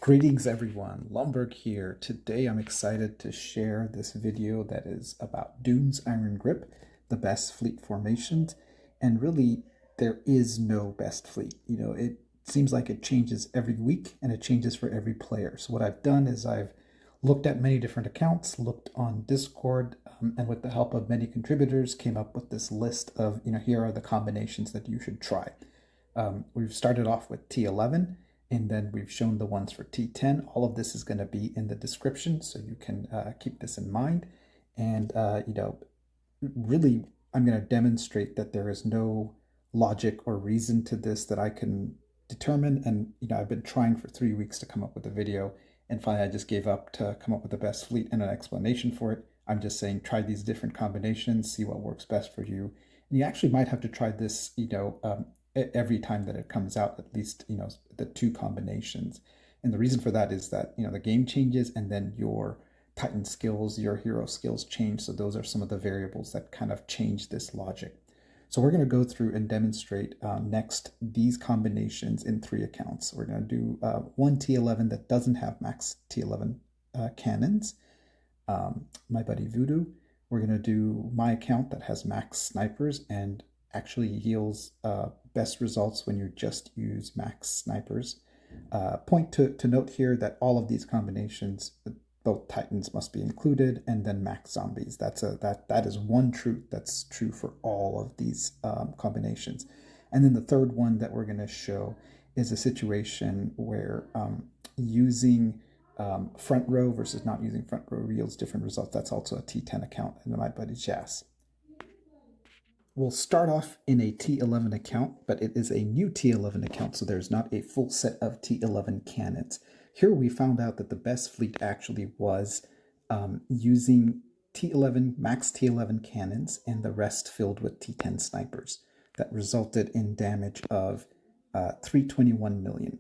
Greetings everyone, Lumberg here. Today I'm excited to share this video that is about Doom's Iron Grip, the best fleet formations, and really there is no best fleet. It seems like it changes every week and it changes for every player. So what I've done is I've looked at many different accounts, looked on Discord, and with the help of many contributors came up with this list of, here are the combinations that you should try. We've started off with T11, and then we've shown the ones for T10. All of this is going to be in the description, so you can keep this in mind. And, really, I'm going to demonstrate that there is no logic or reason to this that I can determine. And, I've been trying for 3 weeks to come up with a video, and finally I just gave up to come up with the best fleet and an explanation for it. I'm just saying try these different combinations, see what works best for you. And you actually might have to try this, every time that it comes out, at least, the two combinations. And the reason for that is that, the game changes and then your Titan skills, your hero skills change. So those are some of the variables that kind of change this logic. So we're going to go through and demonstrate next these combinations in 3 accounts. We're going to do one T11 that doesn't have max T11 cannons, my buddy Voodoo. We're going to do my account that has max snipers and actually yields best results when you just use max snipers. Point to note here that all of these combinations, both Titans must be included, and then max zombies. That is one truth that's true for all of these combinations. And then the third one that we're going to show is a situation where using front row versus not using front row yields different results. That's also a T10 account, and my buddy Jas. We'll start off in a T11 account, but it is a new T11 account, so there's not a full set of T11 cannons. Here we found out that the best fleet actually was using T11, max T11 cannons, and the rest filled with T10 snipers. That resulted in damage of 321 million.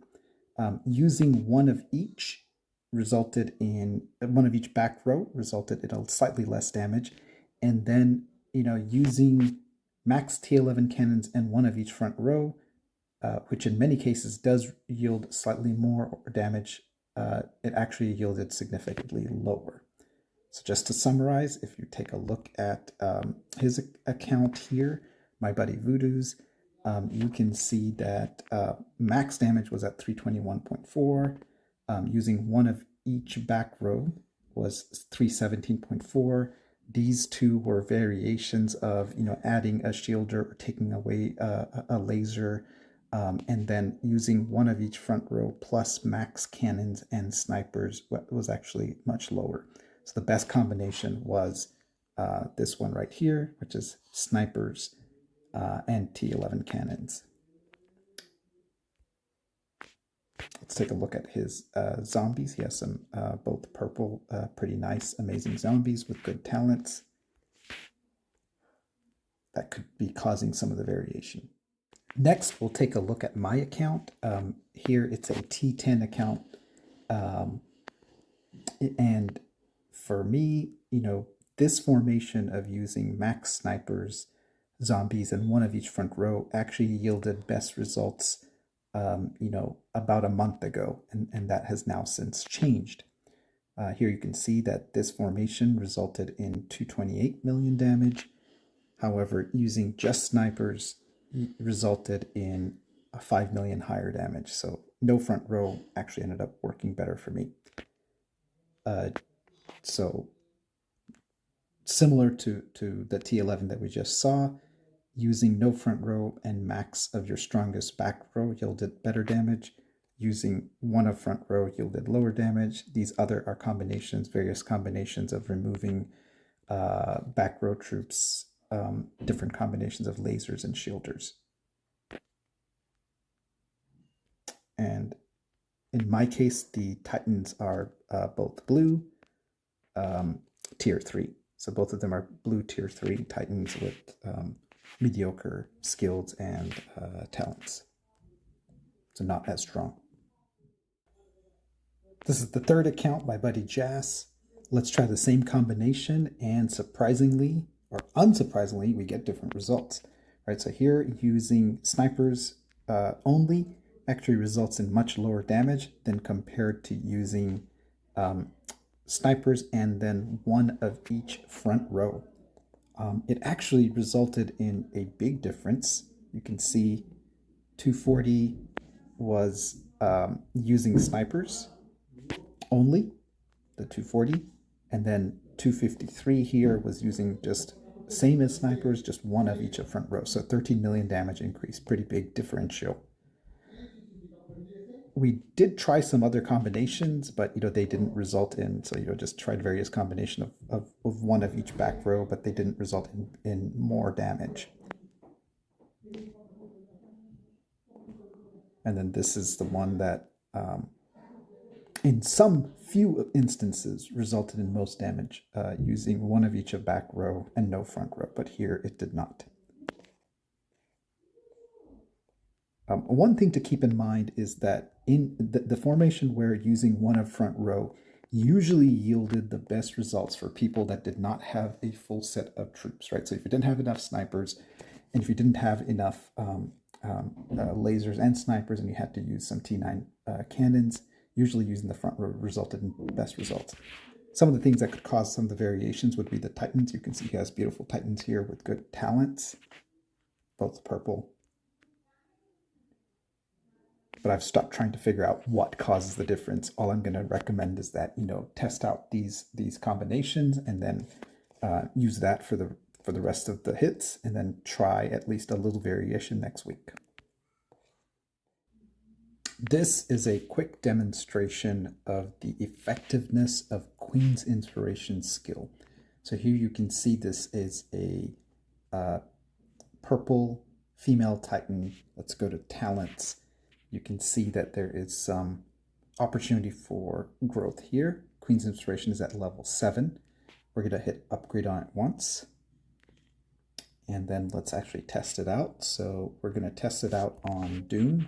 Using one of each resulted in, one of each back row resulted in a slightly less damage, and then, using max T11 cannons and one of each front row, which in many cases does yield slightly more damage, it actually yielded significantly lower. So just to summarize, if you take a look at his account here, my buddy Voodoo's, you can see that max damage was at 321.4. Using one of each back row was 317.4. These two were variations of, adding a shielder or taking away a laser, and then using one of each front row plus max cannons and snipers was actually much lower. So the best combination was this one right here, which is snipers and T11 cannons. Let's take a look at his zombies. He has some both purple, pretty nice, amazing zombies with good talents. That could be causing some of the variation. Next, we'll take a look at my account. Here it's a T10 account. And for me, this formation of using max snipers, zombies, and one of each front row actually yielded best results about a month ago, and that has now since changed. Here you can see that this formation resulted in 228 million damage. However, using just snipers resulted in a 5 million higher damage. So no front row actually ended up working better for me. So similar to the T11 that we just saw, using no front row and max of your strongest back row yielded better damage. Using one of front row yielded lower damage. These other are combinations, various combinations of removing back row troops, different combinations of lasers and shielders. And in my case, the Titans are both blue, tier 3. So both of them are blue tier 3 Titans with mediocre skills and talents. So not as strong. This is the third account, my buddy Jas. Let's try the same combination, and surprisingly, or unsurprisingly, we get different results. Right, so here using snipers only, actually results in much lower damage than compared to using snipers and then one of each front row. It actually resulted in a big difference. You can see 240 was using snipers only, the 240, and then 253 here was using just same as snipers, just one of each of front row. So 13 million damage increase, pretty big differential. We did try some other combinations, but they didn't result in, so just tried various combination of one of each back row, but they didn't result in more damage. And then this is the one that in some few instances resulted in most damage using one of each of back row and no front row, but here it did not. One thing to keep in mind is that in the formation where using one of front row usually yielded the best results for people that did not have a full set of troops, right? So if you didn't have enough snipers, and if you didn't have enough lasers and snipers, and you had to use some T9 cannons, usually using the front row resulted in best results. Some of the things that could cause some of the variations would be the Titans. You can see he has beautiful Titans here with good talents, both purple. But I've stopped trying to figure out what causes the difference. All I'm going to recommend is that test out these combinations and then use that for the rest of the hits, and then try at least a little variation next week. This is a quick demonstration of the effectiveness of Queen's Inspiration skill. So here you can see this is a purple female Titan. Let's go to talents. You can see that there is some opportunity for growth here. Queen's Inspiration is at level 7. We're going to hit upgrade on it once. And then let's actually test it out. So we're going to test it out on Dune.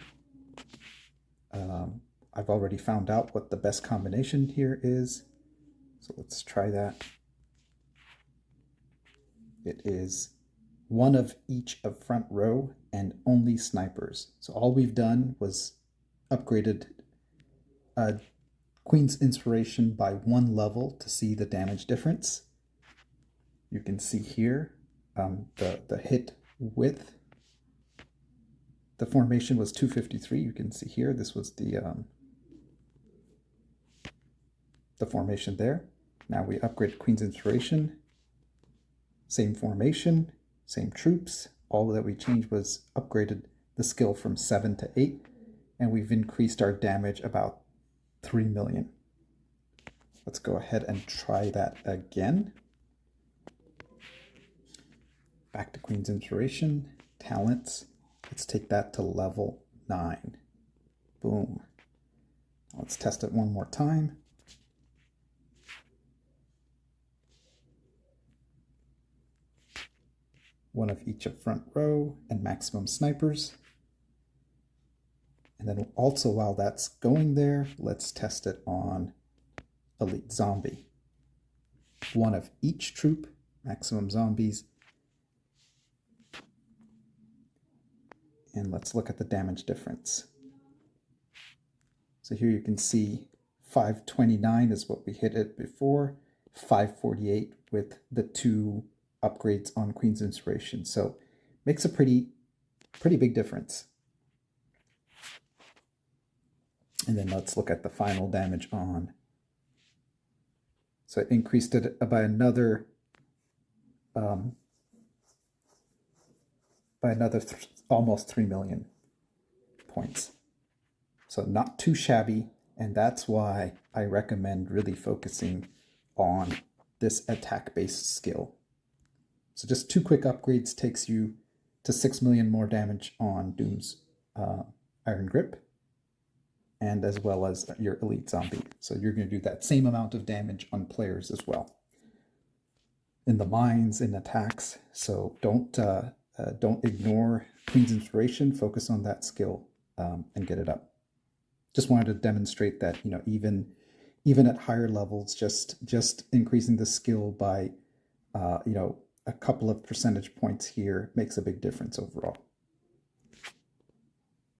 I've already found out what the best combination here is. So let's try that. It is one of each of front row and only snipers. So all we've done was upgraded Queen's Inspiration by 1 level to see the damage difference. You can see here the hit width. The formation was 253. You can see here this was the formation there. Now we upgrade Queen's Inspiration. Same formation, same troops. All that we changed was upgraded the skill from 7 to 8, and we've increased our damage about 3 million. Let's go ahead and try that again. Back to Queen's Inspiration, talents. Let's take that to level 9. Boom. Let's test it one more time. One of each of front row and maximum snipers. And then also while that's going there, let's test it on elite zombie. One of each troop, maximum zombies. And let's look at the damage difference. So here you can see 529 is what we hit it before, 548 with the 2 upgrades on Queen's Inspiration. So makes a pretty big difference. And then let's look at the final damage on. So it increased it by another almost 3 million points. So not too shabby, and that's why I recommend really focusing on this attack-based skill. So just 2 quick upgrades takes you to 6 million more damage on Doom's Iron Grip, and as well as your elite zombie. So you're going to do that same amount of damage on players as well. In the mines, in attacks. So don't ignore Queen's Inspiration. Focus on that skill and get it up. Just wanted to demonstrate that even at higher levels, just increasing the skill by a couple of percentage points here makes a big difference overall.